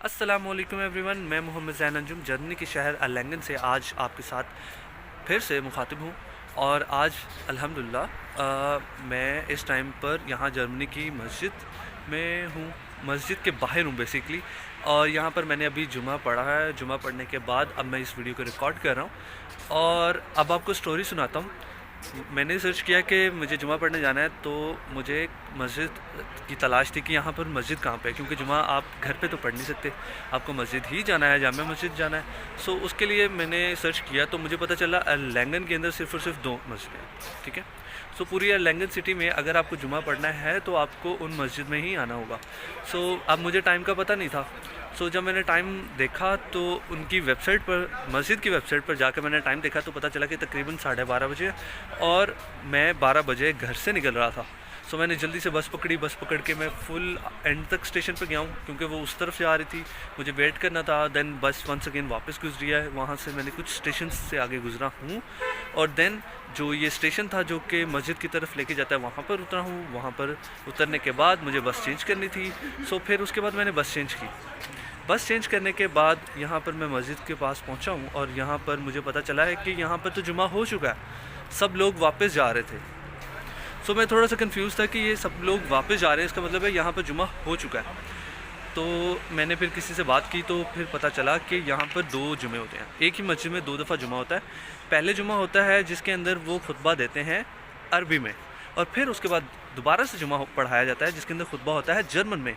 अस्सलामुअलैकुम एवरीवन, मैं मोहम्मद ज़ैन अंजुम जर्मनी के शहर अरलैंगन से आज आपके साथ फिर से मुखातिब हूँ। और आज अल्हम्दुलिल्लाह मैं इस टाइम पर यहाँ जर्मनी की मस्जिद में हूँ, मस्जिद के बाहर हूँ बेसिकली। और यहाँ पर मैंने अभी जुमा पढ़ा है। जुमा पढ़ने के बाद अब मैं इस वीडियो को रिकॉर्ड कर रहा हूँ और अब आपको स्टोरी सुनाता हूँ। मैंने सर्च किया कि मुझे जुमा पढ़ने जाना है, तो मुझे एक मस्जिद की तलाश थी कि यहाँ पर मस्जिद कहाँ पे है, क्योंकि जुमा आप घर पे तो पढ़ नहीं सकते, आपको मस्जिद ही जाना है, जामा मस्जिद जाना है। सो उसके लिए मैंने सर्च किया तो मुझे पता चला अरलैंगन के अंदर सिर्फ और सिर्फ 2 मस्जिदें हैं। ठीक है, सो पूरी अरलैंगन सिटी में अगर आपको जुमा पढ़ना है तो आपको उन मस्जिद में ही आना होगा। सो अब मुझे टाइम का पता नहीं था। सो जब मैंने टाइम देखा तो उनकी वेबसाइट पर, मस्जिद की वेबसाइट पर जाकर मैंने टाइम देखा तो पता चला कि तकरीबन 12:30 बजे है और मैं 12 बजे घर से निकल रहा था। सो मैंने जल्दी से बस पकड़ी। बस पकड़ के मैं फुल एंड तक स्टेशन पर गया हूँ, क्योंकि वो उस तरफ से आ रही थी, मुझे वेट करना था। देन बस वंस अगेन वापस गुजरी है, वहाँ से मैंने कुछ स्टेशन से आगे गुजरा हूँ और देन जो ये स्टेशन था जो कि मस्जिद की तरफ लेके जाता है वहाँ पर उतरा हूँ। वहाँ पर उतरने के बाद मुझे बस चेंज करनी थी। सो फिर उसके बाद मैंने बस चेंज की। बस चेंज करने के बाद यहाँ पर मैं मस्जिद के पास पहुँचा हूँ और यहाँ पर मुझे पता चला है कि यहाँ पर तो जुमा हो चुका है, सब लोग वापस जा रहे थे। सो मैं थोड़ा सा कंफ्यूज था कि ये सब लोग वापस जा रहे हैं, इसका मतलब है यहाँ पर जुमा हो चुका है। तो मैंने फिर किसी से बात की तो फिर पता चला कि यहाँ पर 2 जुमे होते हैं, एक ही मस्जिद में 2 दफ़ा जुमा होता है। पहले जुमा होता है जिसके अंदर वो खुतबा देते हैं अरबी में, और फिर उसके बाद दोबारा से जुमा पढ़ाया जाता है जिसके अंदर खुतबा होता है जर्मन में।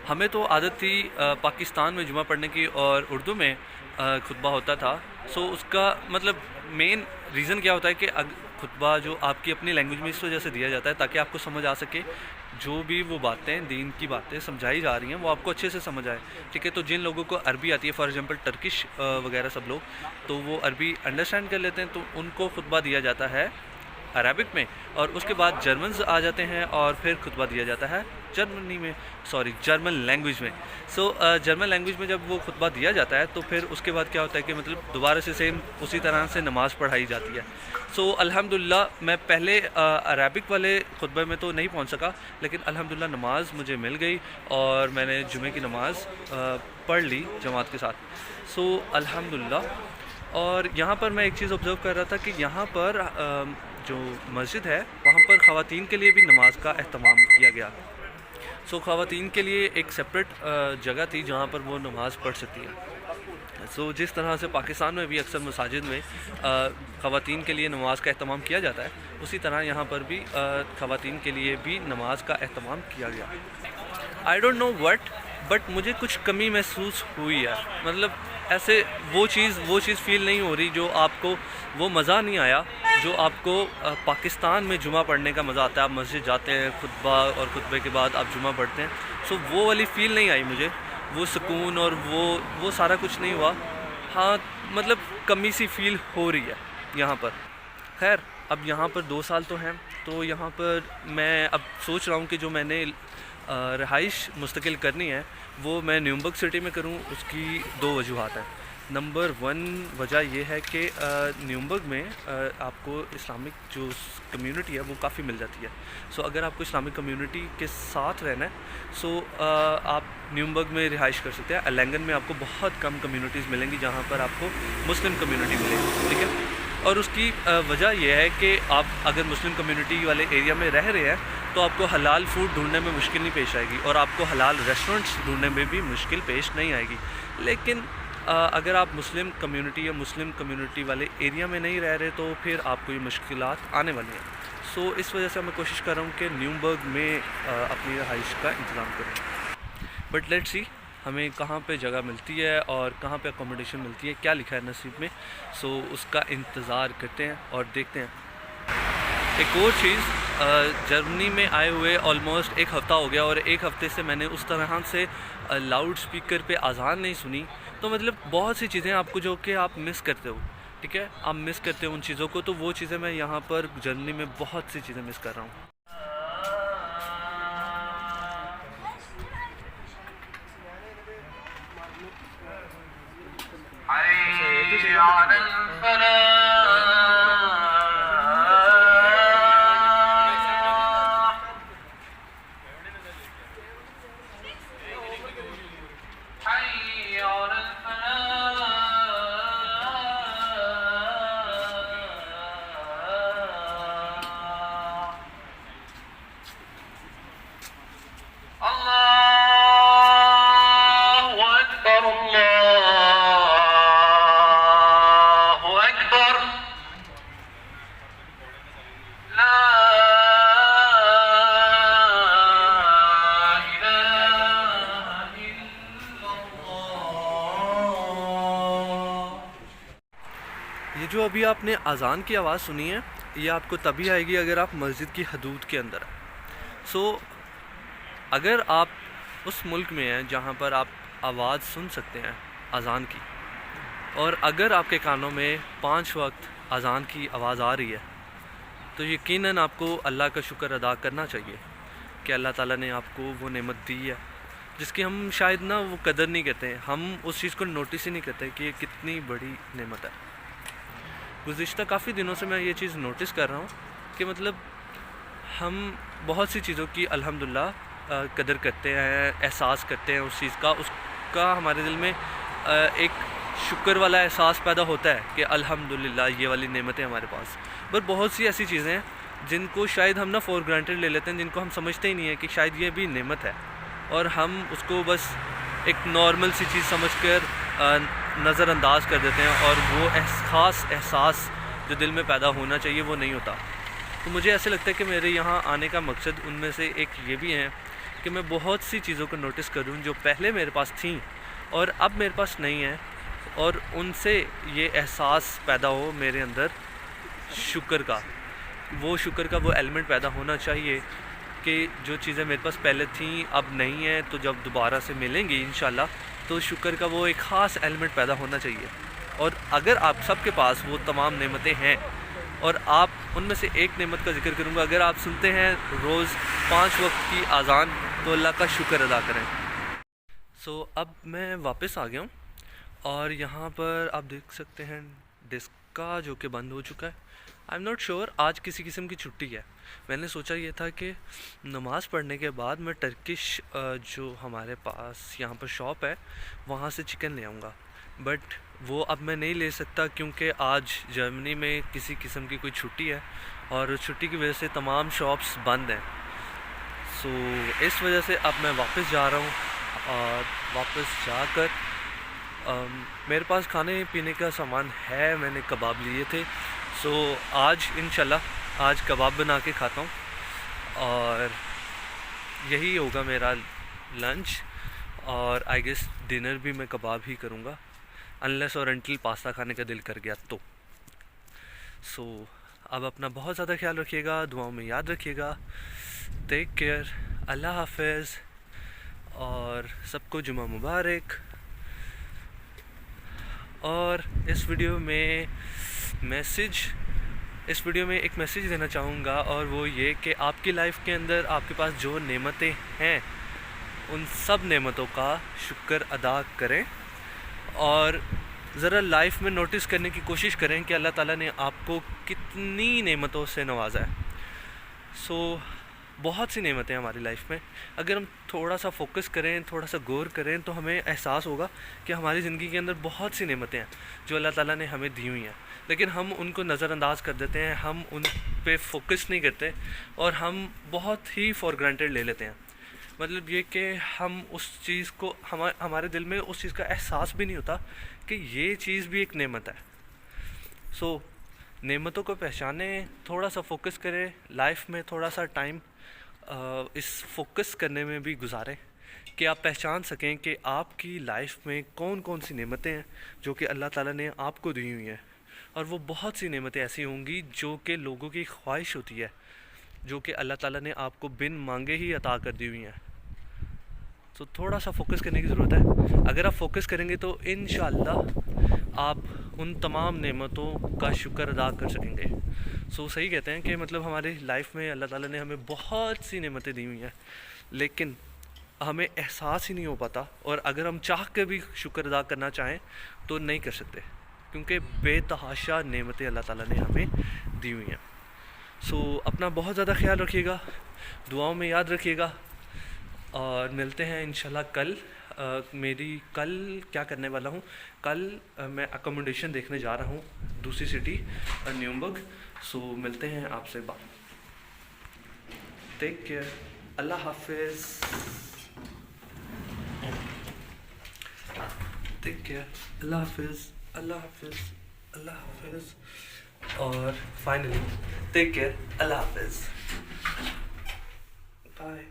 हमें तो आदत थी पाकिस्तान में जुमा पढ़ने की और उर्दू में खुतबा होता था। सो उसका मतलब मेन रीज़न क्या होता है कि खुतबा जो आपकी अपनी लैंग्वेज में इस वजह से दिया जाता है ताकि आपको समझ आ सके, जो भी वो बातें, दीन की बातें समझाई जा रही हैं वो आपको अच्छे से समझ आए। ठीक है, तो जिन लोगों को अरबी आती है, फॉर एग्जांपल टर्किश वगैरह सब लोग, तो वो अरबी अंडरस्टैंड कर लेते हैं, तो उनको खुतबा दिया जाता है अरबिक में, और उसके बाद जर्मन्स आ जाते हैं और फिर खुतबा दिया जाता है जर्मन लैंग्वेज में। सो जर्मन लैंग्वेज में जब वो खुतबा दिया जाता है तो फिर उसके बाद क्या होता है कि मतलब दोबारा से सेम उसी तरह से नमाज़ पढ़ाई जाती है। सो अल्हम्दुलिल्लाह मैं पहले अरबिक वाले खुतबे में तो नहीं पहुंच सका, लेकिन अल्हम्दुलिल्लाह नमाज मुझे मिल गई और मैंने जुमे की नमाज़ पढ़ ली जमात के साथ। सो अल्हम्दुलिल्लाह। और यहाँ पर मैं एक चीज़ ऑब्ज़र्व कर रहा था कि यहाँ पर जो मस्जिद है वहाँ पर ख़वातीन के लिए भी नमाज का एहतमाम किया गया। सो ख़वातीन के लिए एक सेपरेट जगह थी जहाँ पर वो नमाज़ पढ़ सकती है। सो जिस तरह से पाकिस्तान में भी अक्सर मसाजिद में ख़वातीन के लिए नमाज का एहतमाम किया जाता है, उसी तरह यहाँ पर भी ख़वातीन के लिए भी नमाज का एहतमाम किया गया। I don't know what, but मुझे कुछ कमी महसूस हुई है। मतलब ऐसे वो चीज़ फ़ील नहीं हो रही जो आपको, वो मज़ा नहीं आया जो आपको पाकिस्तान में जुमा पढ़ने का मज़ा आता है। आप मस्जिद जाते हैं, खुतबा और खुतबे के बाद आप जुमा पढ़ते हैं। सो वो वाली फ़ील नहीं आई मुझे, वो सुकून और वो सारा कुछ नहीं हुआ। हाँ, मतलब कमी सी फ़ील हो रही है यहाँ पर। खैर, अब यहाँ पर 2 साल तो हैं, तो यहाँ पर मैं अब सोच रहा हूँ कि जो मैंने रहाइश मुस्तकिल करनी है वो मैं न्यूरम्बर्ग सिटी में करूँ। उसकी 2 वजूहात हैं। नंबर 1 वजह यह है कि न्यूरम्बर्ग में आपको इस्लामिक जो कम्युनिटी है वो काफ़ी मिल जाती है। सो अगर आपको इस्लामिक कम्युनिटी के साथ रहना है, सो आप न्यूरम्बर्ग में रिहाइश कर सकते हैं। अरलैंगन में आपको बहुत कम कम्युनिटीज़ मिलेंगी जहाँ पर आपको मुस्लिम कम्युनिटी मिलेगी। ठीक है, और उसकी वजह यह है कि आप अगर मुस्लिम कम्युनिटी वाले एरिया में रह रहे हैं तो आपको हलाल फूड ढूंढने में मुश्किल नहीं पेश आएगी और आपको हलाल रेस्टोरेंट्स ढूंढने में भी मुश्किल पेश नहीं आएगी। लेकिन अगर आप मुस्लिम कम्युनिटी या मुस्लिम कम्युनिटी वाले एरिया में नहीं रह रहे तो फिर आपको ये मुश्किलात आने वाली हैं। सो इस वजह से मैं कोशिश कर रहा हूँ कि न्यूरम्बर्ग में अपनी रहाइश का इंतज़ाम करूँ। बट लेट्स सी हमें कहाँ पे जगह मिलती है और कहाँ पे अकोमोडेशन मिलती है, क्या लिखा है नसीब में। सो उसका इंतज़ार करते हैं और देखते हैं। एक और चीज़, जर्मनी में आए हुए ऑलमोस्ट 1 हफ़्ता हो गया और 1 हफ़्ते से मैंने उस तरह से लाउड स्पीकर पे अज़ान नहीं सुनी। तो मतलब बहुत सी चीज़ें आपको जो कि आप मिस करते हो। ठीक है, आप मिस करते हो उन चीज़ों को, तो वो चीज़ें मैं यहाँ पर जर्मनी में बहुत सी चीज़ें मिस कर रहा हूँ। جو ابھی آپ نے اذان کی آواز سنی ہے یہ آپ کو تبھی آئے گی اگر آپ مسجد کی حدود کے اندر ہیں. سو اگر آپ اس ملک میں ہیں جہاں پر آپ آواز سن سکتے ہیں اذان کی، اور اگر آپ کے کانوں میں 5 وقت اذان کی آواز آ رہی ہے، تو یقیناً آپ کو اللہ کا شکر ادا کرنا چاہیے کہ اللہ تعالیٰ نے آپ کو وہ نعمت دی ہے جس کی ہم شاید نہ وہ قدر نہیں کرتے ہیں. ہم اس چیز کو نوٹس ہی نہیں کرتے کہ یہ کتنی بڑی نعمت ہے. گزشتہ کافی دنوں سے میں یہ چیز نوٹس کر رہا ہوں کہ مطلب ہم بہت سی چیزوں کی الحمدللہ قدر کرتے ہیں، احساس کرتے ہیں اس کا ہمارے دل میں ایک شکر والا احساس پیدا ہوتا ہے کہ الحمدللہ یہ والی نعمتیں ہمارے پاس. پر بہت سی ایسی چیزیں ہیں جن کو شاید ہم فور گرانٹیڈ لے لیتے ہیں، جن کو ہم سمجھتے ہی نہیں ہیں کہ شاید یہ بھی نعمت ہے، اور ہم اس کو بس ایک نارمل سی چیز سمجھ کر نظر انداز کر دیتے ہیں، اور وہ خاص احساس جو دل میں پیدا ہونا چاہیے وہ نہیں ہوتا. تو مجھے ایسے لگتا ہے کہ میرے یہاں آنے کا مقصد ان میں سے ایک یہ بھی ہے کہ میں بہت سی چیزوں کو نوٹس کروں جو پہلے میرے پاس تھیں اور اب میرے پاس نہیں ہیں، اور ان سے یہ احساس پیدا ہو میرے اندر شکر کا، وہ شکر کا وہ ایلیمنٹ پیدا ہونا چاہیے کہ جو چیزیں میرے پاس پہلے تھیں اب نہیں ہیں، تو جب دوبارہ سے ملیں گی انشاءاللہ تو شکر کا وہ ایک خاص ایلیمنٹ پیدا ہونا چاہیے. اور اگر آپ سب کے پاس وہ تمام نعمتیں ہیں، اور آپ ان میں سے ایک نعمت کا ذکر کروں گا، اگر آپ سنتے ہیں روز 5 وقت کی اذان تو اللہ کا شکر ادا کریں. سو اب میں واپس آ گیا ہوں، اور یہاں پر آپ دیکھ سکتے ہیں ڈسکا جو کہ بند ہو چکا ہے. آئی ایم ناٹ شیور آج کسی قسم کی چھٹی ہے. میں نے سوچا یہ تھا کہ نماز پڑھنے کے بعد میں ٹرکش جو ہمارے پاس یہاں پر شاپ ہے وہاں سے چکن لے آؤں گا، بٹ وہ اب میں نہیں لے سکتا کیونکہ آج جرمنی میں کسی قسم کی کوئی چھٹی ہے، اور چھٹی کی وجہ سے تمام شاپس بند ہیں. سو اس وجہ سے اب میں واپس جا رہا ہوں، اور واپس جا کر میرے پاس کھانے پینے کا سامان ہے، میں نے کباب لیے تھے. سو آج انشاءاللہ آج کباب بنا کے کھاتا ہوں، اور یہی ہوگا میرا لنچ، اور آئی گیس ڈنر بھی میں کباب ہی کروں گا، انلیس اور انٹل پاستا کھانے کا دل کر گیا تو. سو اب اپنا بہت زیادہ خیال رکھیے گا، دعاؤں میں یاد رکھیے گا. ٹیک کیئر، اللہ حافظ، اور سب کو جمعہ مبارک. اور اس ویڈیو میں ایک میسیج دینا چاہوں گا، اور وہ یہ کہ آپ کی لائف کے اندر آپ کے پاس جو نعمتیں ہیں ان سب نعمتوں کا شکر ادا کریں، اور ذرا لائف میں نوٹس کرنے کی کوشش کریں کہ اللہ تعالیٰ نے آپ کو کتنی نعمتوں سے نوازا ہے. سو بہت سی نعمتیں ہیں ہماری لائف میں، اگر ہم تھوڑا سا فوکس کریں، تھوڑا سا غور کریں تو ہمیں احساس ہوگا کہ ہماری زندگی کے اندر بہت سی نعمتیں ہیں جو اللہ تعالیٰ نے ہمیں دی ہوئی ہیں، لیکن ہم ان کو نظر انداز کر دیتے ہیں، ہم ان پہ فوکس نہیں کرتے، اور ہم بہت ہی فار گرانٹیڈ لے لیتے ہیں. مطلب یہ کہ ہم اس چیز کو ہمارے دل میں اس چیز کا احساس بھی نہیں ہوتا کہ یہ چیز بھی ایک نعمت ہے. سو نعمتوں کو پہچانیں، تھوڑا سا فوکس کریں، لائف میں تھوڑا سا ٹائم اس فوکس کرنے میں بھی گزاریں کہ آپ پہچان سکیں کہ آپ کی لائف میں کون کون سی نعمتیں ہیں جو کہ اللہ تعالیٰ نے آپ کو دی ہوئی ہیں. اور وہ بہت سی نعمتیں ایسی ہوں گی جو کہ لوگوں کی خواہش ہوتی ہے، جو کہ اللہ تعالیٰ نے آپ کو بن مانگے ہی عطا کر دی ہوئی ہیں. تو تھوڑا سا فوکس کرنے کی ضرورت ہے. اگر آپ فوکس کریں گے تو انشاءاللہ آپ ان تمام نعمتوں کا شکر ادا کر سکیں گے. سو صحیح کہتے ہیں کہ مطلب ہماری لائف میں اللہ تعالیٰ نے ہمیں بہت سی نعمتیں دی ہوئی ہیں، لیکن ہمیں احساس ہی نہیں ہو پاتا، اور اگر ہم چاہ کے بھی شکر ادا کرنا چاہیں تو نہیں کر سکتے، کیونکہ بے تحاشا نعمتیں اللہ تعالیٰ نے ہمیں دی ہوئی ہیں. سو اپنا بہت زیادہ خیال رکھیے گا، دعاؤں میں یاد رکھیے گا، اور ملتے ہیں انشاءاللہ کل. میری کل کیا کرنے والا ہوں، کل میں اکوموڈیشن دیکھنے جا رہا ہوں دوسری سٹی نیومبرگ. سو ملتے ہیں آپ سے بعد. ٹیک کیئر، اللہ حافظ. ٹیک کیئر، اللہ حافظ، اللہ حافظ، اللہ حافظ، اور فائنلی ٹیک کیئر، اللہ حافظ، بائے.